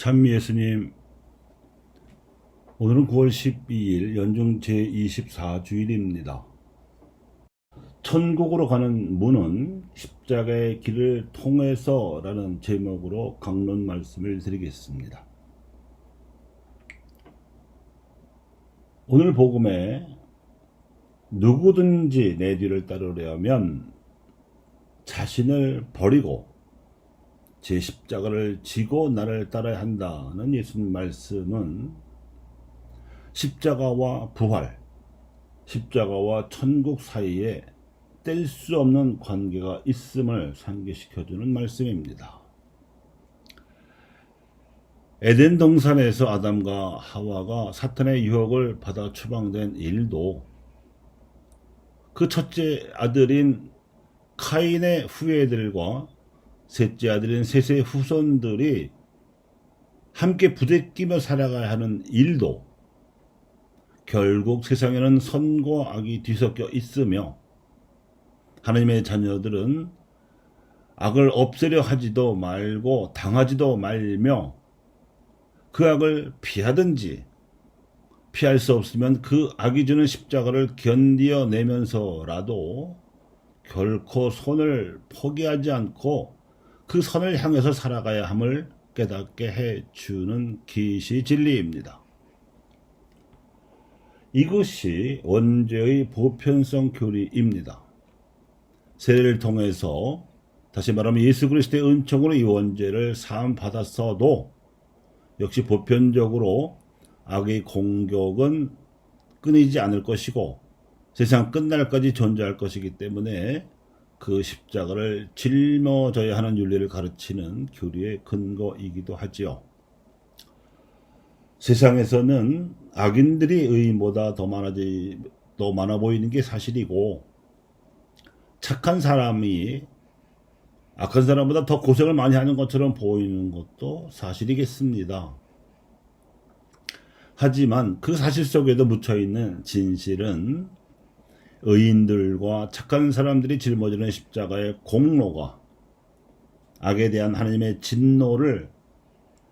참 예수님, 오늘은 9월 12일 연중 제24주일입니다. 천국으로 가는 문은 십자가의 길을 통해서 라는 제목으로 강론 말씀을 드리겠습니다. 오늘 복음에 누구든지 내 뒤를 따르려면 자신을 버리고 제 십자가를 지고 나를 따라야 한다는 예수님 말씀은 십자가와 부활, 십자가와 천국 사이에 뗄 수 없는 관계가 있음을 상기시켜주는 말씀입니다. 에덴 동산에서 아담과 하와가 사탄의 유혹을 받아 추방된 일도 그 첫째 아들인 카인의 후예들과 셋째 아들인 셋의 후손들이 함께 부대끼며 살아가야 하는 일도 결국 세상에는 선과 악이 뒤섞여 있으며 하나님의 자녀들은 악을 없애려 하지도 말고 당하지도 말며 그 악을 피하든지 피할 수 없으면 그 악이 주는 십자가를 견디어내면서라도 결코 선을 포기하지 않고 그 선을 향해서 살아가야 함을 깨닫게 해주는 기시 진리입니다. 이것이 원죄의 보편성 교리입니다. 세례를 통해서 다시 말하면 예수 그리스도의 은총으로 이 원죄를 사함 받았어도 역시 보편적으로 악의 공격은 끊이지 않을 것이고 세상 끝날까지 존재할 것이기 때문에 그 십자가를 짊어져야 하는 윤리를 가르치는 교리의 근거이기도 하지요. 세상에서는 악인들이 의인보다 더 많아 보이는 게 사실이고 착한 사람이 악한 사람보다 더 고생을 많이 하는 것처럼 보이는 것도 사실이겠습니다. 하지만 그 사실 속에도 묻혀있는 진실은 의인들과 착한 사람들이 짊어지는 십자가의 공로가 악에 대한 하나님의 진노를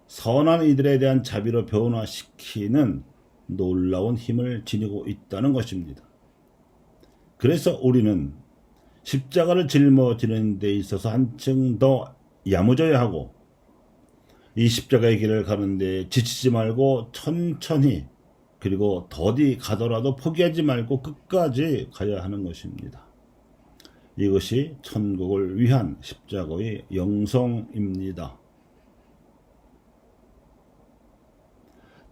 선한 이들에 대한 자비로 변화시키는 놀라운 힘을 지니고 있다는 것입니다. 그래서 우리는 십자가를 짊어지는 데 있어서 한층 더 야무져야 하고 이 십자가의 길을 가는데 지치지 말고 천천히 그리고 더디 가더라도 포기하지 말고 끝까지 가야 하는 것입니다. 이것이 천국을 위한 십자가의 영성입니다.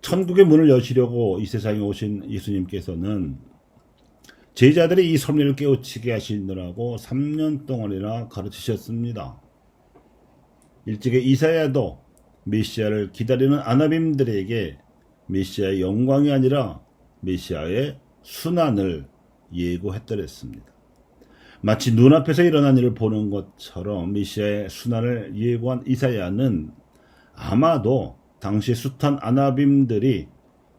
천국의 문을 여시려고 이 세상에 오신 예수님께서는 제자들이 이 섭리를 깨우치게 하시느라고 3년 동안이나 가르치셨습니다. 일찍이 이사야도 메시아를 기다리는 아나빔들에게 메시아의 영광이 아니라 메시아의 순환을 예고했더랬습니다. 마치 눈앞에서 일어난 일을 보는 것처럼 메시아의 순환을 예고한 이사야는 아마도 당시 숱한 아나빔들이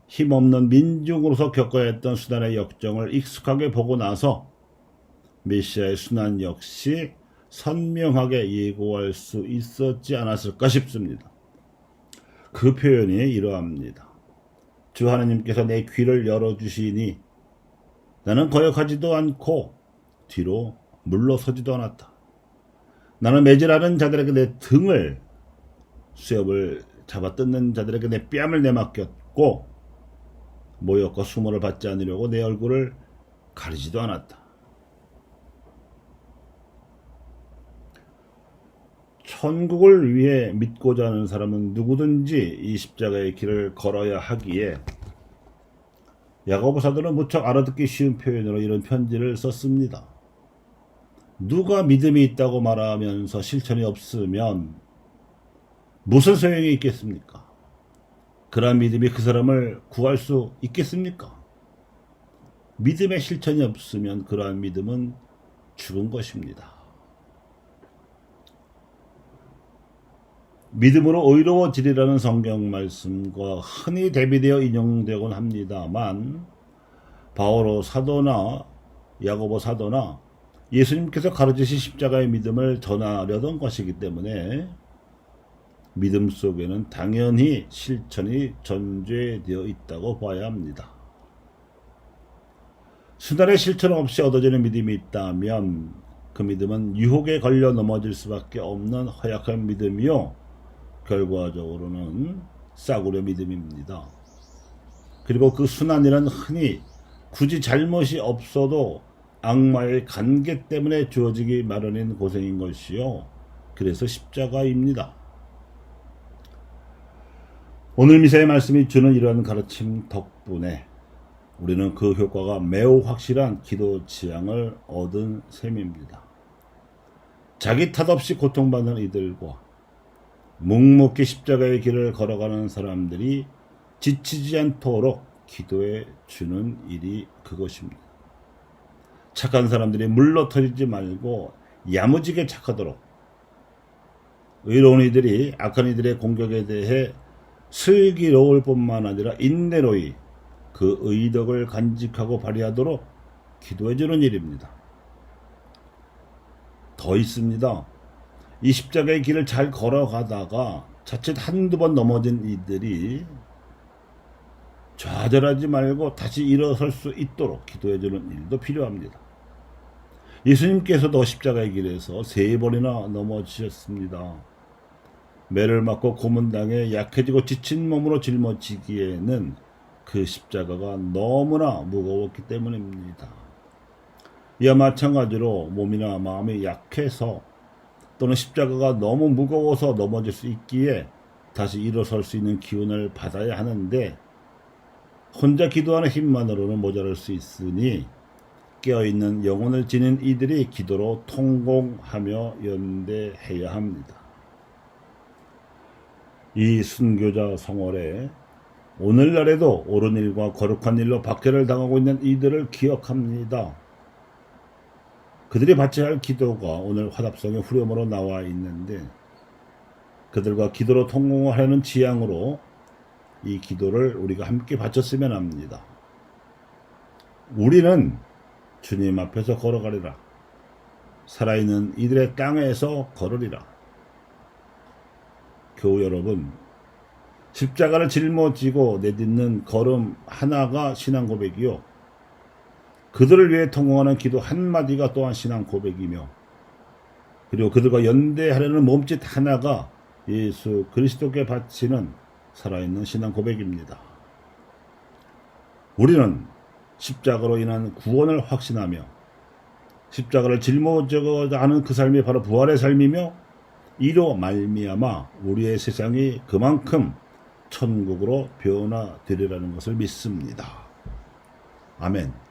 힘없는 민중으로서 겪어야 했던 순환의 역정을 익숙하게 보고 나서 메시아의 순환 역시 선명하게 예고할 수 있었지 않았을까 싶습니다. 그 표현이 이러합니다. 주 하나님께서 내 귀를 열어주시니 나는 거역하지도 않고 뒤로 물러서지도 않았다. 나는 매질하는 자들에게 내 등을 수염을 잡아 뜯는 자들에게 내 뺨을 내맡겼고 모욕과 수모를 받지 않으려고 내 얼굴을 가리지도 않았다. 천국을 위해 믿고자 하는 사람은 누구든지 이 십자가의 길을 걸어야 하기에 야고보 사도는 무척 알아듣기 쉬운 표현으로 이런 편지를 썼습니다. 누가 믿음이 있다고 말하면서 실천이 없으면 무슨 소용이 있겠습니까? 그러한 믿음이 그 사람을 구할 수 있겠습니까? 믿음의 실천이 없으면 그러한 믿음은 죽은 것입니다. 믿음으로 의로워지리라는 성경 말씀과 흔히 대비되어 인용되곤 합니다만 바오로 사도나 야고보 사도나 예수님께서 가르치신 십자가의 믿음을 전하려던 것이기 때문에 믿음 속에는 당연히 실천이 전제되어 있다고 봐야 합니다. 수단의 실천 없이 얻어지는 믿음이 있다면 그 믿음은 유혹에 걸려 넘어질 수밖에 없는 허약한 믿음이요, 결과적으로는 싸구려 믿음입니다. 그리고 그 순환이란 흔히 굳이 잘못이 없어도 악마의 간계 때문에 주어지기 마련인 고생인 것이요, 그래서 십자가입니다. 오늘 미사의 말씀이 주는 이러한 가르침 덕분에 우리는 그 효과가 매우 확실한 기도 지향을 얻은 셈입니다. 자기 탓 없이 고통받는 이들과 묵묵히 십자가의 길을 걸어가는 사람들이 지치지 않도록 기도해 주는 일이 그것입니다. 착한 사람들이 물러터지지 말고 야무지게 착하도록, 의로운 이들이 악한 이들의 공격에 대해 슬기로울 뿐만 아니라 인내로이 그 의덕을 간직하고 발휘하도록 기도해 주는 일입니다. 더 있습니다. 이 십자가의 길을 잘 걸어가다가 자칫 한두 번 넘어진 이들이 좌절하지 말고 다시 일어설 수 있도록 기도해 주는 일도 필요합니다. 예수님께서도 십자가의 길에서 3번이나 넘어지셨습니다. 매를 맞고 고문당해 약해지고 지친 몸으로 짊어지기에는 그 십자가가 너무나 무거웠기 때문입니다. 이와 마찬가지로 몸이나 마음이 약해서 또는 십자가가 너무 무거워서 넘어질 수 있기에 다시 일어설 수 있는 기운을 받아야 하는데, 혼자 기도하는 힘만으로는 모자랄 수 있으니 깨어있는 영혼을 지닌 이들이 기도로 통공하며 연대해야 합니다. 이 순교자 성월에 오늘날에도 옳은 일과 거룩한 일로 박해를 당하고 있는 이들을 기억합니다. 그들이 바쳐야 할 기도가 오늘 화답성의 후렴으로 나와 있는데, 그들과 기도로 통공하려는 지향으로 이 기도를 우리가 함께 바쳤으면 합니다. 우리는 주님 앞에서 걸어가리라. 살아있는 이들의 땅에서 걸으리라. 교우 여러분, 십자가를 짊어지고 내딛는 걸음 하나가 신앙 고백이요, 그들을 위해 통공하는 기도 한마디가 또한 신앙 고백이며, 그리고 그들과 연대하려는 몸짓 하나가 예수 그리스도께 바치는 살아있는 신앙 고백입니다. 우리는 십자가로 인한 구원을 확신하며 십자가를 짊어지고자 하는 그 삶이 바로 부활의 삶이며, 이로 말미암아 우리의 세상이 그만큼 천국으로 변화되리라는 것을 믿습니다. 아멘.